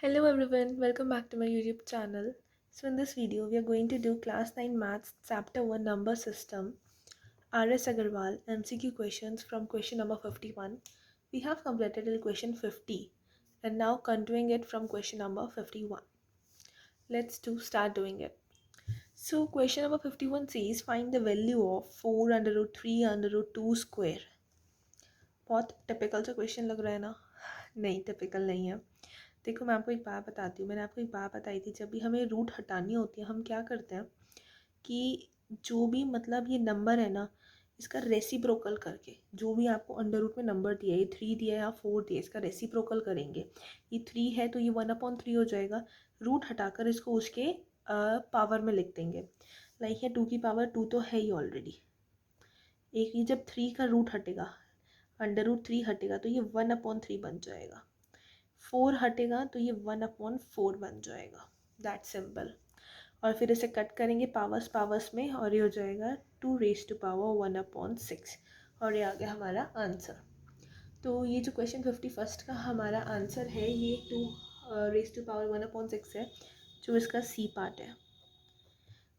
Hello everyone, welcome back to my YouTube channel. So in this video, we are going to do class 9 maths chapter 1 number system, R.S. Agarwal MCQ questions from question number 51. We have completed till question 50 and now continuing it from question number 51. Let's start doing it. So question number 51 says find the value of 4 under root 3 under root 2 square. बहुत typical सा question लग रहा है ना? नहीं, typical नहीं है. देखो मैं आपको एक बात बताती हूँ. मैंने आपको एक बात बताई थी, जब भी हमें रूट हटानी होती है हम क्या करते हैं कि जो भी मतलब ये नंबर है ना, इसका रेसिप्रोकल करके जो भी आपको अंडर रूट में नंबर दिया है, ये 3 दिया है या 4 दिया है, इसका रेसिप्रोकल करेंगे. ये 3 है तो ये 1/3 हो जाएगा. रूट हटाकर इसको उसके पावर में लिख देंगे. लाइक है 2 की पावर 2 तो है ही ऑलरेडी. एक ये जब 3 का रूट हटेगा, अंडर रूट 3 हटेगा तो ये 1/3 बन जाएगा. 4 हटेगा तो ये 1/4 बन जाएगा. That simple. और फिर इसे कट करेंगे पावर्स में और ये हो जाएगा 2 रेज टू पावर 1/6 और ये आ गया हमारा आंसर. तो ये जो क्वेश्चन 51 का हमारा आंसर है ये 2 रेज टू पावर 1/6 है, जो इसका सी पार्ट है.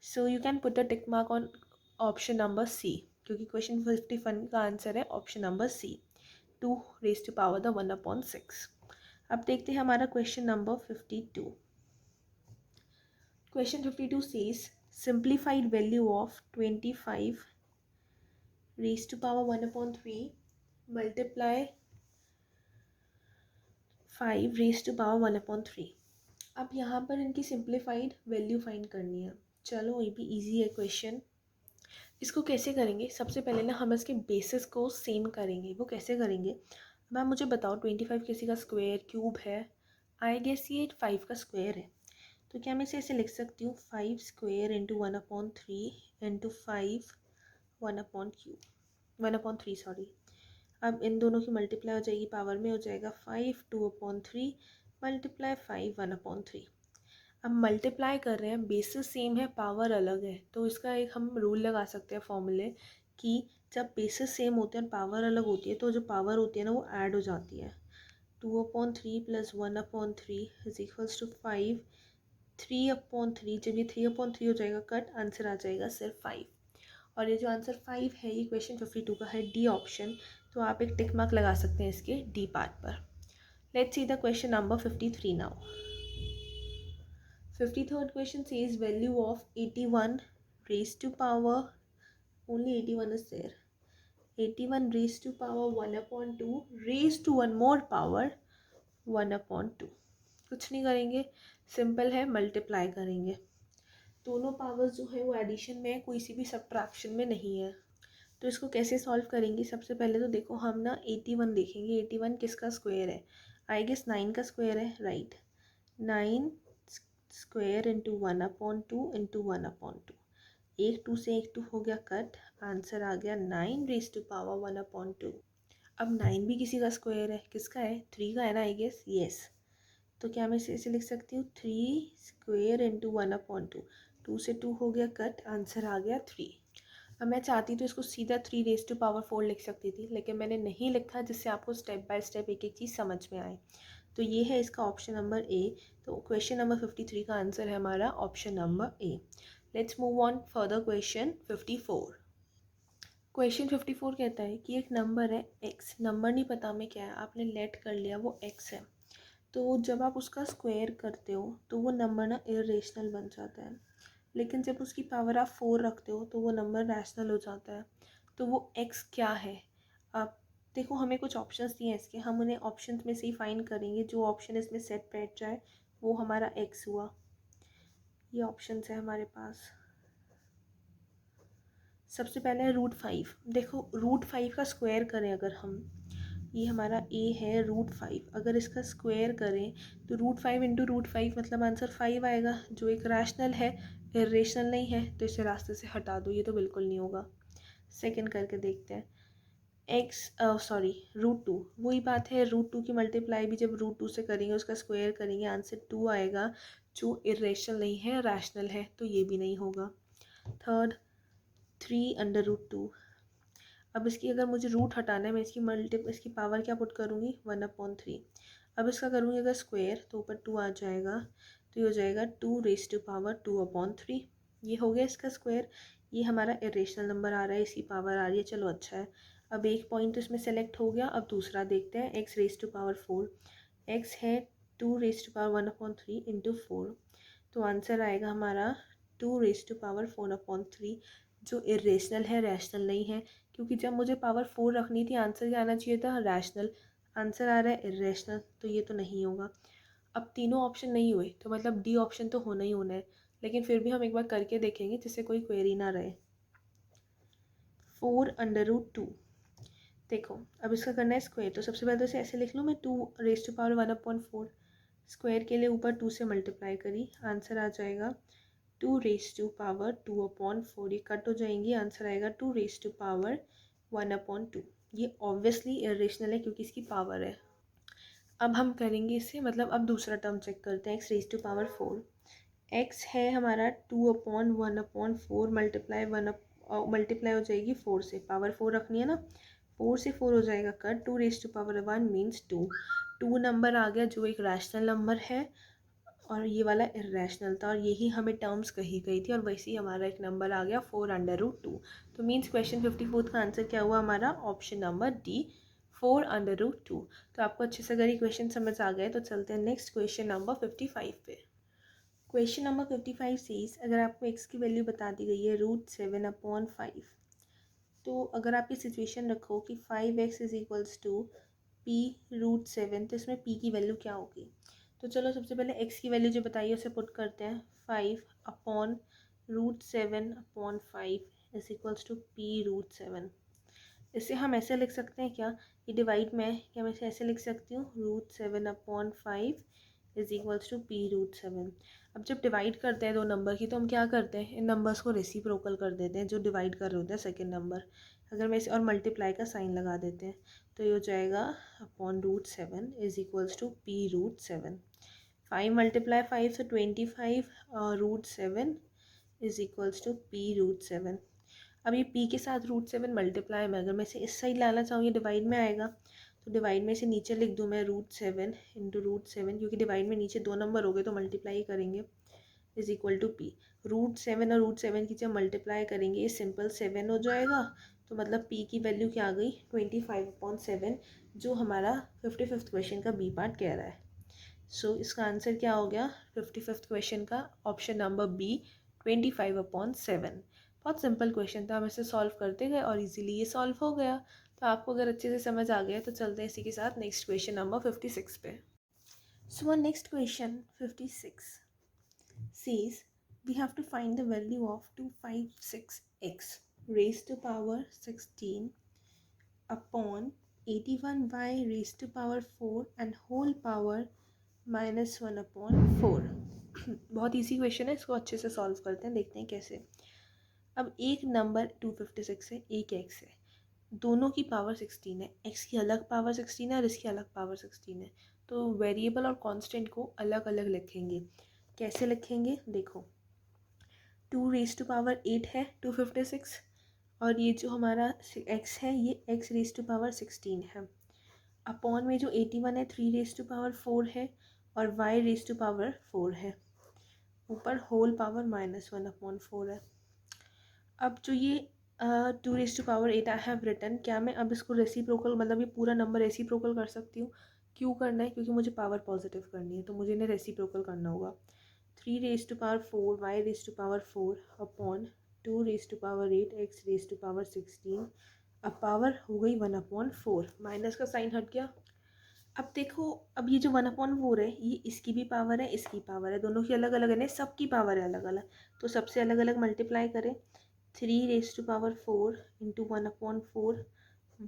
So you can put a tick mark on option number C, क्योंकि क्वेश्चन 51 का आंसर है option number C, 2 raise to power the 1/6. अब देखते हैं हमारा question number 52. Question 52 says simplified value of 25 raised to power 1/3 multiply 5 raised to power 1/3. अब यहाँ पर इनकी सिंप्लीफाइड वैल्यू फाइंड करनी है. चलो ये भी इजी है क्वेश्चन. इसको कैसे करेंगे? सबसे पहले ना हम इसके बेसिस को सेम करेंगे. वो कैसे करेंगे? मैम मुझे बताओ 25 किसी का स्क्वायर क्यूब है. आई गेस ये 5 का स्क्वायर है. तो क्या मैं इसे ऐसे लिख सकती हूँ 5 स्क्वायर इंटू 1/3 इंटू 5 1/3 सॉरी. अब इन दोनों की मल्टीप्लाई हो जाएगी, पावर में हो जाएगा 5 2/3 मल्टीप्लाई 5 1/3. अब मल्टीप्लाई कर रहे हैं, बेसिस सेम है, पावर अलग है, तो इसका एक हम रूल लगा सकते हैं फॉर्मूले कि जब बेसिस सेम होते हैं पावर अलग होती है तो जो पावर होती है ना वो ऐड हो जाती है. 2/3 प्लस 1/3 इज इक्वल्स टू 5. 3/3, जब ये 3/3 हो जाएगा कट, आंसर आ जाएगा सिर्फ 5. और ये जो आंसर 5 है ये क्वेश्चन 52 का है, डी ऑप्शन. तो आप एक टिक मार्क लगा सकते हैं इसके डी पार्ट पर. Let's see the question number 53 now. 53rd question says value of 81 raised to power, only 81 is there, 81 raised to power 1/2 raised to one more power 1/2. कुछ नहीं करेंगे, सिंपल है, मल्टीप्लाई करेंगे. दोनों पावर्स जो है वो एडिशन में है, कोई सी भी सब्ट्रैक्शन में नहीं है. तो इसको कैसे सॉल्व करेंगे? सबसे पहले तो देखो हम ना 81 देखेंगे. 81 किसका स्क्वायर है? आई गेस 9 का स्क्वायर है, राइट. 9 square into 1/2 into 1/2. एक 2 से एक 2 हो गया कट, आंसर आ गया 9 रेज टू पावर 1/2. अब 9 भी किसी का स्क्वायर है, किसका है? 3 का है ना, आई गेस. येस. तो क्या मैं इसे लिख सकती हूँ 3 स्क्वायर इंटू 1/2. 2 से 2 हो गया कट, आंसर आ गया 3. अब मैं चाहती तो इसको सीधा 3 रेज टू पावर 4 लिख सकती थी, लेकिन मैंने नहीं लिखा, जिससे आपको स्टेप बाय स्टेप एक एक चीज़ समझ में आए. तो ये है इसका ऑप्शन नंबर ए. तो क्वेश्चन नंबर 53 का आंसर है हमारा option number A. Let's move on further question 54. Question 54 कहता है कि एक नंबर है एक्स, नंबर नहीं पता हमें क्या है, आपने लेट कर लिया वो एक्स है. तो जब आप उसका स्क्वायर करते हो तो वो नंबर ना इरेशनल बन जाता है, लेकिन जब उसकी पावर आप 4 रखते हो तो वो नंबर रैशनल हो जाता है. तो वो एक्स क्या है? आप देखो हमें कुछ ऑप्शंस दिए हैं इसके, हम उन्हें ऑप्शंस में से ही फाइंड करेंगे. जो ऑप्शन इसमें सेट बैठ जाए वो हमारा एक्स हुआ. ये ऑप्शंस है हमारे पास. सबसे पहले है √5. देखो √5 का स्क्वायर करें अगर हम, ये हमारा ए है √5, अगर इसका स्क्वायर करें तो √5 इंटू √5 मतलब आंसर 5 आएगा, जो एक रैशनल है, इरेशनल नहीं है. तो इसे रास्ते से हटा दो, ये तो बिल्कुल नहीं होगा. सेकंड करके देखते हैं. एक्स सॉरी √2, वही बात है, √2 की मल्टीप्लाई भी जब √2 से करेंगे, उसका स्क्वायर करेंगे, आंसर 2 आएगा, जो इरेशनल नहीं है, रैशनल है, तो ये भी नहीं होगा. Third 3 under √2. अब इसकी अगर मुझे रूट हटाना है, मैं इसकी पावर क्या पुट करूँगी? 1/3. अब इसका करूँगी अगर स्क्वायर तो ऊपर 2 आ जाएगा, तो ये हो जाएगा 2 रेज टू पावर 2/3। ये हो गया इसका स्क्वायर। ये हमारा इरेशनल नंबर आ रहा है, इसकी पावर आ रही है, चलो अच्छा है। अब एक पॉइंट इसमें सेलेक्ट हो गया। अब दूसरा देखते हैं, x raise to power 4। x है 2 रेज टू पावर 1/3 इंटू 4, तो आंसर आएगा हमारा 2 रेज टू पावर 4/3, जो इरेशनल है, रैशनल नहीं है। क्योंकि जब मुझे पावर 4 रखनी थी, आंसर क्या आना चाहिए था, रैशनल। आंसर आ रहा है इरेशनल, तो ये तो नहीं होगा। अब तीनों ऑप्शन नहीं हुए, तो मतलब डी ऑप्शन तो होना ही होना है। लेकिन फिर भी हम एक बार करके देखेंगे जिससे कोई क्वेरी ना रहे। 4√2। देखो अब इसका करना है स्क्वायर, तो सबसे पहले तो इसे ऐसे लिख लूँ मैं, 2 रेज टू पावर 1/4। स्क्वायर के लिए ऊपर 2 से मल्टीप्लाई करी, आंसर आ जाएगा 2 रेज टू पावर 2/4। ये कट हो जाएंगी, आंसर आएगा 2 रेज टू पावर 1/2। ये ऑब्वियसली इरेशनल है क्योंकि इसकी पावर है। अब हम करेंगे इसे, मतलब अब दूसरा टर्म चेक करते हैं, x raise to power 4। x है हमारा 2/1/4 मल्टीप्लाई हो जाएगी 4 से, पावर 4 रखनी है ना, 4 से 4 हो जाएगा cut, 2 raise to power 1 means 2 number आ गया जो एक रैशनल नंबर है और ये वाला इरेशनल था, और यही हमें टर्म्स कही गई थी, और वैसे ही हमारा एक नंबर आ गया 4√2। तो मीन्स क्वेश्चन 54 का आंसर क्या हुआ हमारा, ऑप्शन नंबर डी, 4√2। तो आपको अच्छे से अगर ये क्वेश्चन समझ आ गए तो चलते हैं नेक्स्ट क्वेश्चन नंबर 55 पे। क्वेश्चन नंबर 55 सीज, अगर आपको x की वैल्यू बता दी गई है √7/5, तो अगर आप ये सिचुएशन रखो कि 5x is equals to p√7, तो इसमें p की वैल्यू क्या होगी। तो चलो सबसे पहले x की वैल्यू जो बताइए उसे पुट करते हैं, 5/√7/5 इज इक्वल्स टू p√7। इसे हम ऐसे लिख सकते हैं क्या, ये डिवाइड में है, क्या मैं इसे ऐसे लिख सकती हूँ, √7/5 इज इक्वल्स टू p√7। अब जब डिवाइड करते हैं दो नंबर की, तो हम क्या करते हैं, इन नंबर्स को रेसिप्रोकल कर देते हैं जो डिवाइड कर रहे होते हैं सेकेंड नंबर। अगर मैं इसे और मल्टीप्लाई का साइन लगा देते हैं, तो ये हो जाएगा /√7 इज इक्वल्स टू p√7। 5 × 5 से 25, √7 इज इक्वल्स टू p√7। अब ये p के साथ √7 मल्टीप्लाई में, अगर मैं इसे इस साइड लाना चाहूँ, ये डिवाइड में आएगा, तो डिवाइड में इसे नीचे लिख दूँ मैं √7 इंटू √7, क्योंकि डिवाइड में नीचे दो नंबर हो गए तो मल्टीप्लाई करेंगे, इज इक्वल टू p। √7 और √7 की जब मल्टीप्लाई करेंगे ये सिंपल 7 हो जाएगा, तो मतलब p की वैल्यू क्या आ गई, 25/7, जो हमारा 55th क्वेश्चन का बी पार्ट कह रहा है। सो इसका आंसर क्या हो गया 55th क्वेश्चन का, ऑप्शन नंबर बी, 25/7। बहुत सिंपल क्वेश्चन था, हम इसे सॉल्व करते गए और इजीली ये सॉल्व हो गया। तो आपको अगर अच्छे से समझ आ गया तो चलते हैं इसी के साथ नेक्स्ट क्वेश्चन नंबर 56 पे। So next question 56 says we have to find the value of 256x raised to power 16 upon 81y raised to power 4 and whole power -1/4। बहुत इजी क्वेश्चन है, इसको अच्छे से सॉल्व करते हैं, देखते हैं कैसे। अब एक नंबर 256 है, एक x है, दोनों की पावर 16 है, x की अलग पावर 16 है और इसकी अलग पावर 16 है। तो वेरिएबल और कांस्टेंट को अलग अलग लिखेंगे। कैसे लिखेंगे, देखो 2 रेज टू पावर 8 है 256, और ये जो हमारा x है ये x रेज टू पावर 16 है। अपॉन में जो 81 है 3 रेज टू पावर 4 है, और y रेज टू पावर 4 है, ऊपर होल पावर -1/4 है। अब जो ये 2 raise to power 8 I have written, क्या मैं अब इसको रेसिप्रोकल, मतलब ये पूरा नंबर रेसिप्रोकल कर सकती हूँ। क्यों करना है, क्योंकि मुझे पावर पॉजिटिव करनी है, तो मुझे इन्हें रेसिप्रोकल करना होगा। 3 raise to power 4 y raise to power 4 upon 2 raise to power 8 x raise to power 16। अब पावर हो गई 1/4, माइनस का साइन हट गया। अब देखो, अब ये जो 1/4 है ये इसकी भी पावर है, इसकी पावर है, दोनों की अलग अलग है, सबकी पावर है अलग अलग, तो सबसे अलग अलग मल्टीप्लाई करें। 3 raise to power 4 into 1/4,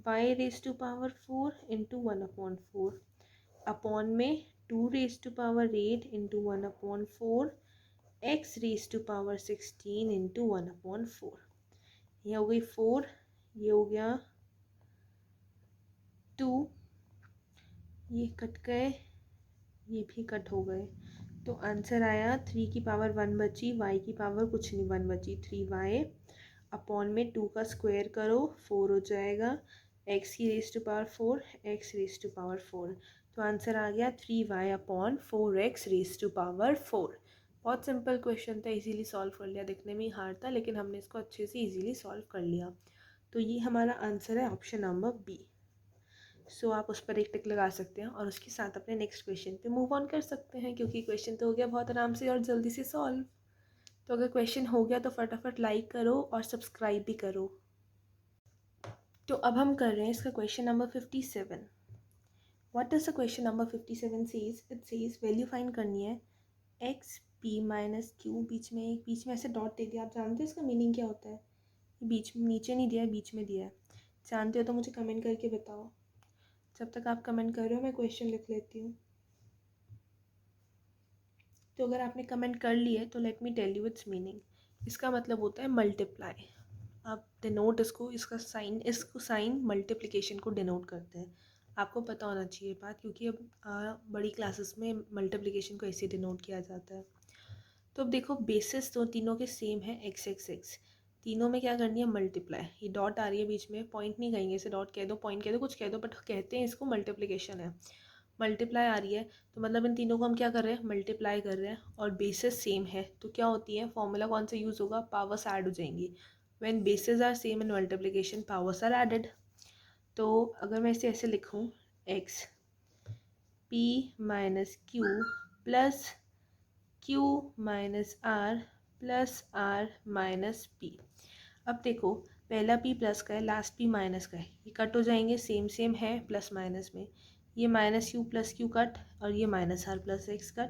y raise to power 4 into 1/4, upon में 2 raise to power 8 into 1/4, x raise to power 16 into 1/4। ये हो गई 4, ये हो गया 2, ये कट गए, ये भी कट हो गए, तो आंसर आया 3 की पावर 1 बची, y की पावर कुछ नहीं 1 बची, 3y अपॉन में 2 का स्क्वायर करो 4 हो जाएगा, x की raise to power 4 x raise to power 4। तो आंसर आ गया 3y/4x रेज टू पावर 4। बहुत सिंपल क्वेश्चन था, इजीली सॉल्व कर लिया, दिखने में ही हार्ड था लेकिन हमने इसको अच्छे से इजीली सॉल्व कर लिया। तो ये हमारा आंसर है ऑप्शन नंबर बी। सो आप उस पर एक टिक लगा सकते हैं और उसके साथ अपने नेक्स्ट क्वेश्चन पे मूव ऑन कर सकते हैं, क्योंकि क्वेश्चन तो हो गया बहुत आराम से और जल्दी से सॉल्व। तो अगर क्वेश्चन हो गया तो फटाफट लाइक करो और सब्सक्राइब भी करो। तो अब हम कर रहे हैं इसका question number 57। What does the question number 57 says? It says value find करनी है एक्स पी माइनस क्यू, बीच में ऐसे डॉट दे दिया। आप जानते हो इसका मीनिंग क्या होता है? बीच में, नीचे नहीं दिया है, बीच में दिया है। जानते हो तो मुझे कमेंट करके बताओ। जब तक आप कमेंट कर रहे हो मैं क्वेश्चन लिख लेती हूँ। तो अगर आपने कमेंट कर लिए तो let me tell you its meaning. इसका मतलब होता है मल्टीप्लाई। आप डिनोट इसका साइन मल्टीप्लिकेशन को डिनोट करते हैं। आपको पता होना चाहिए बात, क्योंकि अब बड़ी क्लासेस में मल्टीप्लिकेशन को ऐसे डिनोट किया जाता है। तो अब देखो बेसिस तो तीनों के सेम है, एक्स एक्स एक्स। तीनों में क्या करनी है? मल्टीप्लाई। ये डॉट आ रही है बीच में, पॉइंट नहीं कहेंगे इसे, डॉट कह दो, पॉइंट कह दो, कुछ कह दो, बट कहते हैं इसको मल्टीप्लिकेशन है। मल्टीप्लाई आ रही है तो मतलब इन तीनों को हम क्या कर रहे हैं? मल्टीप्लाई कर रहे हैं। और बेसिस सेम है तो क्या होती है? फॉर्मूला कौन सा यूज़ होगा? पावर्स ऐड हो जाएंगी। When bases are same in multiplication powers are added. तो अगर मैं इसे ऐसे लिखूँ, x p minus q plus q minus r plus r minus p. अब देखो पहला पी प्लस का है, लास्ट पी माइनस का है, ये कट हो जाएंगे, सेम सेम है प्लस माइनस में। ये minus u plus q cut और ये minus r plus x cut.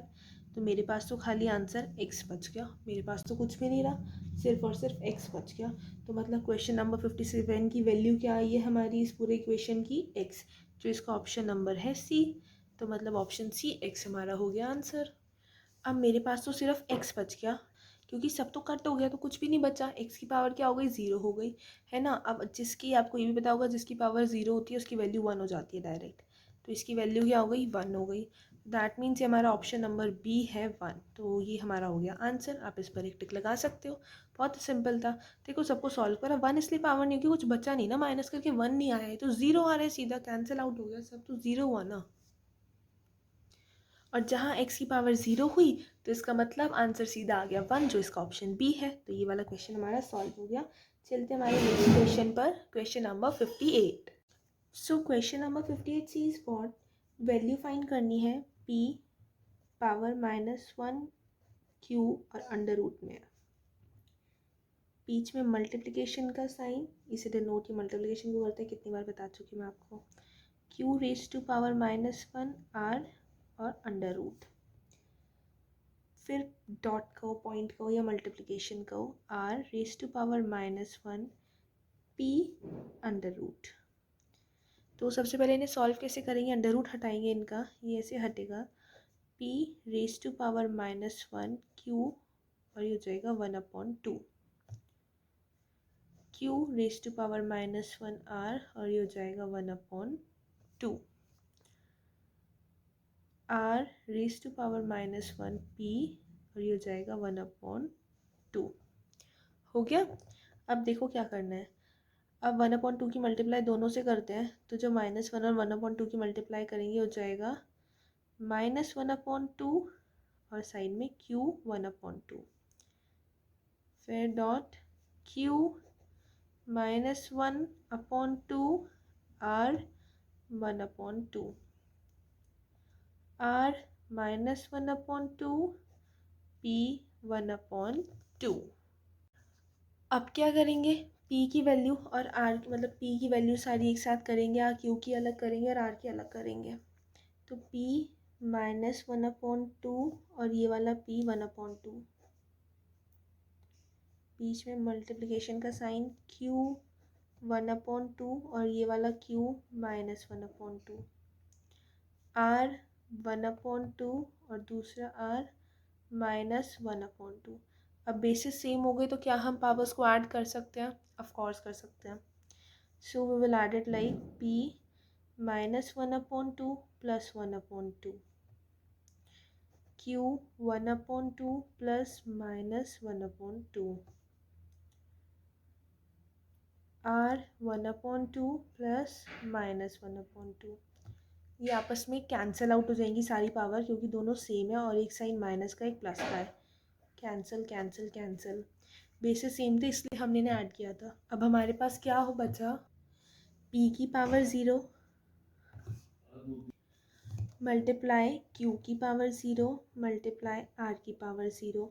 तो मेरे पास तो खाली आंसर एक्स बच गया, मेरे पास तो कुछ भी नहीं रहा, सिर्फ और सिर्फ एक्स बच गया। तो मतलब क्वेश्चन नंबर 57 की वैल्यू क्या आई है हमारी इस पूरे इक्वेशन की? एक्स, जो इसका ऑप्शन नंबर है सी। तो मतलब ऑप्शन सी एक्स हमारा हो गया आंसर। अब मेरे पास तो सिर्फ एक्स बच गया, क्योंकि सब तो कट हो गया तो कुछ भी नहीं बचा। एक्स की पावर क्या हो गई? ज़ीरो हो गई, है ना। अब जिसकी, आपको ये भी पता होगा, जिसकी पावर ज़ीरो होती है उसकी वैल्यू वन हो जाती है डायरेक्ट। तो इसकी वैल्यू क्या हो गई? वन हो गई। दैट मीन्स हमारा ऑप्शन नंबर बी है वन। तो ये हमारा हो गया आंसर। आप इस पर एक टिक लगा सकते हो, बहुत सिंपल था। देखो सबको सॉल्व करा, वन इसलिए पावर नहीं क्योंकि कुछ बचा नहीं ना, माइनस करके वन नहीं आया है तो ज़ीरो आ रहा है, सीधा कैंसिल आउट हो गया सब, तो ज़ीरो हुआ ना। और जहाँ x की पावर ज़ीरो हुई तो इसका मतलब आंसर सीधा आ गया वन, जो इसका ऑप्शन बी है। तो ये वाला क्वेश्चन हमारा सॉल्व हो गया। चलते हमारे नेक्स्ट क्वेश्चन पर, question number 58। So question number 58 says what? Value find करनी है p पावर -1 q और अंडर रूट में। बीच में मल्टीप्लिकेशन का साइन, इसे डिनोट, ये मल्टीप्लिकेशन को करते हैं, कितनी बार बता चुकी मैं आपको। q raise to power -1 r और अंडर रूट, फिर डॉट को, पॉइंट को या मल्टीप्लिकेशन को, r raise to power -1 p under root. तो सबसे पहले इन्हें सॉल्व कैसे करेंगे? अंडर रूट हटाएंगे इनका, ये ऐसे हटेगा, p raise to power -1 q और ये हो जाएगा 1/2, q raise to power -1 r और ये हो जाएगा 1/2, r raise to power -1 p और ये हो जाएगा 1/2। हो गया। अब देखो क्या करना है। अब 1/2 की मल्टीप्लाई दोनों से करते हैं, तो जो -1 और 1/2 की मल्टीप्लाई करेंगे हो जाएगा -1/2 और साइड में q 1/2, फिर dot q -1/2 r 1/2, r -1/2 p 1/2। अब क्या करेंगे? p की वैल्यू और r की, मतलब p की वैल्यू सारी एक साथ करेंगे, q की अलग करेंगे और r की अलग करेंगे। तो p -1/2 और ये वाला p 1/2, बीच में मल्टीप्लिकेशन का साइन, q 1/2 और ये वाला q -1/2, r 1/2 और दूसरा r -1/2। अब बेसिस सेम हो गए तो क्या हम पावर्स को ऐड कर सकते हैं? ऑफ कोर्स कर सकते हैं। So we will add it like p -1/2 plus 1/2, q 1/2 plus -1/2, r 1/2 plus -1/2। ये आपस में कैंसिल आउट हो जाएंगी सारी पावर, क्योंकि दोनों सेम है और एक साइन माइनस का एक प्लस का है। Cancel cancel cancel, basis same थे इसलिए हमने ने ऐड किया था। अब हमारे पास क्या हो बचा, p की पावर 0 मल्टीप्लाई q की पावर 0 मल्टीप्लाई r की पावर 0,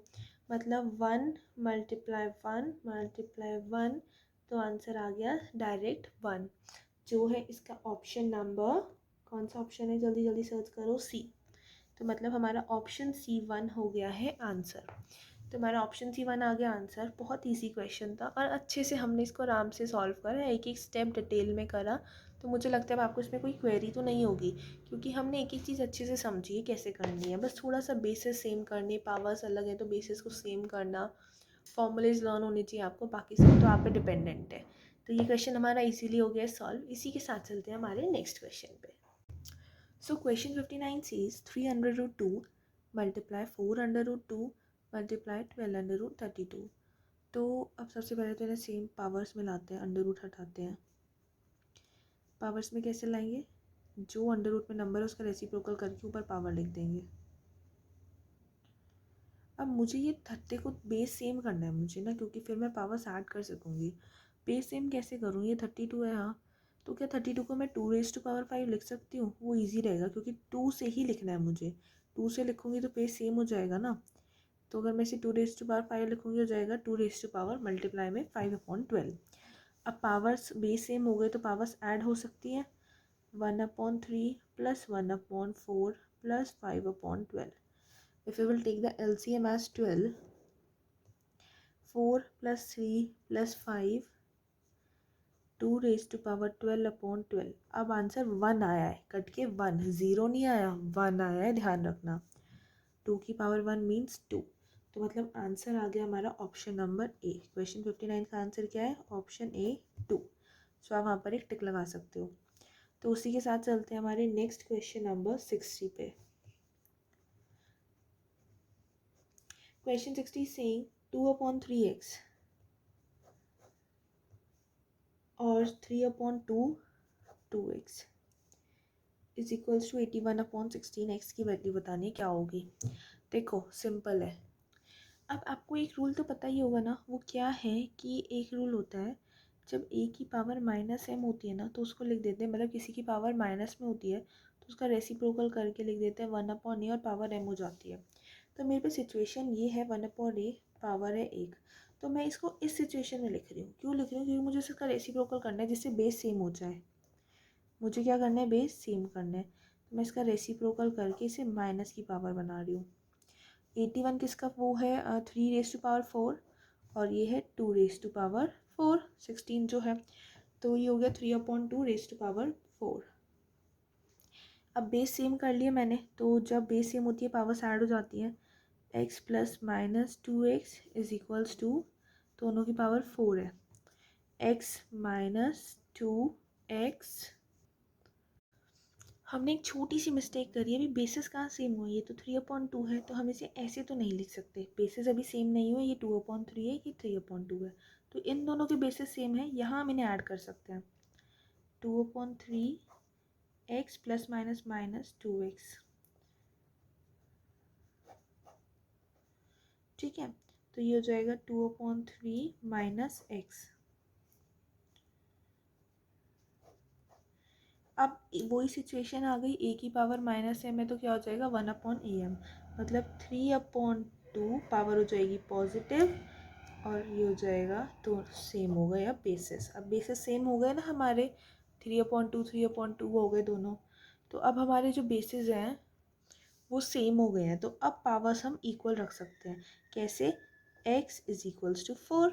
मतलब 1 मल्टीप्लाई 1 मल्टीप्लाई 1, तो आंसर आ गया डायरेक्ट 1, जो है इसका ऑप्शन नंबर, कौन सा ऑप्शन है, जल्दी जल्दी सर्च करो, सी। तो मतलब हमारा ऑप्शन C1 हो गया है आंसर। तो हमारा ऑप्शन C1 आ गया आंसर। बहुत इजी क्वेश्चन था और अच्छे से हमने इसको आराम से सॉल्व करा, एक एक स्टेप डिटेल में करा। तो मुझे लगता है आपको इसमें कोई क्वेरी तो नहीं होगी, क्योंकि हमने एक एक चीज़ अच्छे से समझी है कैसे करनी है। बस थोड़ा सा बेसिस सेम करने, पावर्स अलग है तो बेसिस को सेम करना, फॉर्मूलेज लर्न होने चाहिए आपको, बाकी सब तो आप पे डिपेंडेंट है। तो ये क्वेश्चन हमारा इजीली हो गया सॉल्व। इसी के साथ चलते हैं हमारे नेक्स्ट क्वेश्चन पे। So question 59 says 3 under root 2 multiply 4 under root 2 multiply 12 under root 32। तो अब सबसे पहले तो इन्हें सेम पावर्स में लाते हैं, अंडर रूट हटाते हैं। पावर्स में कैसे लाएंगे, जो अंडर रूट में नंबर है उसका रेसिप्रोकल करके ऊपर पावर लिख देंगे। अब मुझे ये 30 को बेस सेम करना है मुझे ना, क्योंकि फिर मैं पावर्स ऐड कर सकूँगी। बेस सेम कैसे करूँ, ये 32 है हाँ, तो क्या 32 को मैं 2 रेज़ टू पावर 5 लिख सकती हूँ, वो इजी रहेगा क्योंकि 2 से ही लिखना है मुझे। 2 से लिखूँगी तो बेस सेम हो जाएगा ना, तो अगर मैं इसे 2 रेज़ टू पावर 5 लिखूँगी हो जाएगा 2 रेज़ टू पावर मल्टीप्लाई में 5/12। अब पावर्स बेस सेम हो गए तो पावर्स ऐड हो सकती हैं, 1/3 plus 1/4 plus 5/12। If we will take the LCM as 12, 4 plus 3 plus 5, 2 raised to power 12/12। अब आंसर 1 आया है, कट के 1, 0 नहीं आया, 1 आया है, ध्यान रखना। 2 की पावर 1 मीन्स 2, तो मतलब आंसर आ गया हमारा ऑप्शन नंबर ए। क्वेश्चन 59 का आंसर क्या है, ऑप्शन ए 2। सो आप वहाँ पर एक टिक लगा सकते हो। तो उसी के साथ चलते हैं हमारे नेक्स्ट क्वेश्चन नंबर 60 पे। क्वेश्चन 60 सेइंग 2/3x और 3/2 2x is equals to 81/16x की वैल्यू बतानी है क्या होगी। देखो सिंपल है। अब आपको एक रूल तो पता ही होगा ना, वो क्या है कि एक रूल होता है, जब a की पावर -m होती है ना तो उसको लिख देते हैं, मतलब किसी की पावर माइनस में होती है तो उसका रेसिप्रोकल करके लिख देते हैं 1/a और पावर m हो जाती है। तो मेरे पे सिचुएशन ये है 1/a पावर है 1, तो मैं इसको इस सिचुएशन में लिख रही हूँ। क्यों लिख रही हूँ, क्योंकि मुझे इसका रेसिप्रोकल करना है जिससे बेस सेम हो जाए। मुझे क्या करना है, बेस सेम करना है, तो मैं इसका रेसिप्रोकल करके इसे माइनस की पावर बना रही हूँ। 81 किसका वो है, 3 रेज़ टू पावर 4 और ये है 2 रेज़ टू पावर 4, 16 जो है, तो ये हो गया 3/2 रेज़ टू पावर 4। अब बेस सेम कर लिया मैंने, तो जब बेस सेम होती है पावर्स ऐड हो जाती हैं, x plus minus 2x is equals to, दोनों की पावर 4 है, x माइनस 2x। हमने एक छोटी सी मिस्टेक करी है, अभी बेसिस कहाँ सेम हुई है, ये तो 3/2 है, तो हम इसे ऐसे तो नहीं लिख सकते, बेसिस अभी सेम नहीं हुए, ये 2/3 है, ये 3/2 है, तो इन दोनों के बेसिस सेम है, यहाँ हम इन्हें ऐड कर सकते हैं। 2/3 x plus minus minus 2x, ठीक है, तो ये हो जाएगा 2/3 माइनस x। अब वही सिचुएशन आ गई, a की पावर -m है तो क्या हो जाएगा 1/am, मतलब 3/2 पावर हो जाएगी पॉजिटिव और ये हो जाएगा, तो सेम हो गए अब बेसिस। अब बेसिस सेम हो गए ना हमारे, 3/2 हो गए दोनों, तो अब हमारे जो बेसिस हैं वो सेम हो गए हैं, तो अब पावर्स हम इक्वल रख सकते हैं। कैसे, x is equals to 4,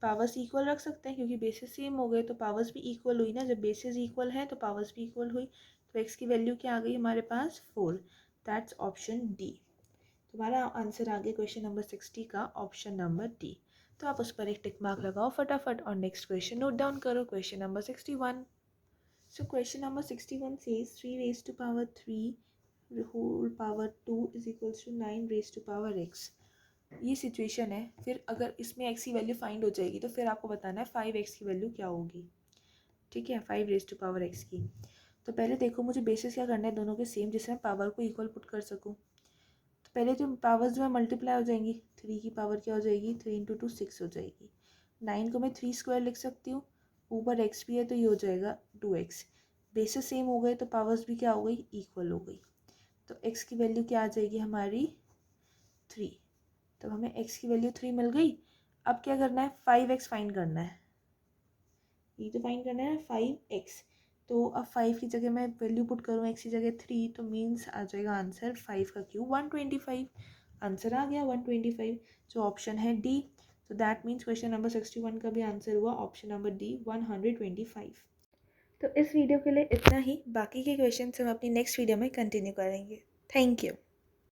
powers equal रख सकते हैं क्योंकि बेसिस सेम हो गए, तो पावर्स भी इक्वल हुई ना, जब बेसिस इक्वल है तो पावर्स भी इक्वल हुई, तो x की वैल्यू क्या आ गई हमारे पास 4, दैट्स ऑप्शन डी। तुम्हारा आंसर आ गया क्वेश्चन नंबर 60 का ऑप्शन नंबर डी। तो आप उस पर एक टिक मार्क लगाओ फटाफट और नेक्स्ट क्वेश्चन नोट डाउन करो, question number 61। So question number 61 says 3 raised to power 3 whole power 2 is equals to 9 raised to power x। ये सिचुएशन है, फिर अगर इसमें x की वैल्यू फाइंड हो जाएगी तो फिर आपको बताना है 5x की वैल्यू क्या होगी, ठीक है, 5 रेज़ टू पावर x की। तो पहले देखो मुझे बेसिस क्या करना है दोनों के सेम, जिससे मैं पावर को इक्वल पुट कर सकूँ। तो पहले तो पावर्स जो है मल्टीप्लाई हो जाएंगी, 3 की पावर क्या हो जाएगी, 3 इंटू 2 6 हो जाएगी। 9 को मैं 3 स्क्वायर लिख सकती हूँ, ऊपर x भी है तो ये हो जाएगा 2x। बेसिस सेम हो गए तो पावर्स भी क्या हो गई, इक्वल हो गई। तो x की वैल्यू क्या आ जाएगी हमारी 3। तो हमें x की वैल्यू 3 मिल गई। अब क्या करना है, 5x फाइंड करना है। ये तो फाइंड करना है 5x। तो अब 5 की जगह मैं वैल्यू पुट करूँ x की जगह 3, तो मीन्स आ जाएगा आंसर 5 का क्यूब 125। आंसर आ गया 125, जो ऑप्शन है डी। तो दैट मीन्स क्वेश्चन नंबर 61 का भी आंसर हुआ ऑप्शन नंबर डी 125। तो इस वीडियो के लिए इतना ही, बाकी के क्वेश्चन हम अपनी नेक्स्ट वीडियो में कंटिन्यू करेंगे। Thank you.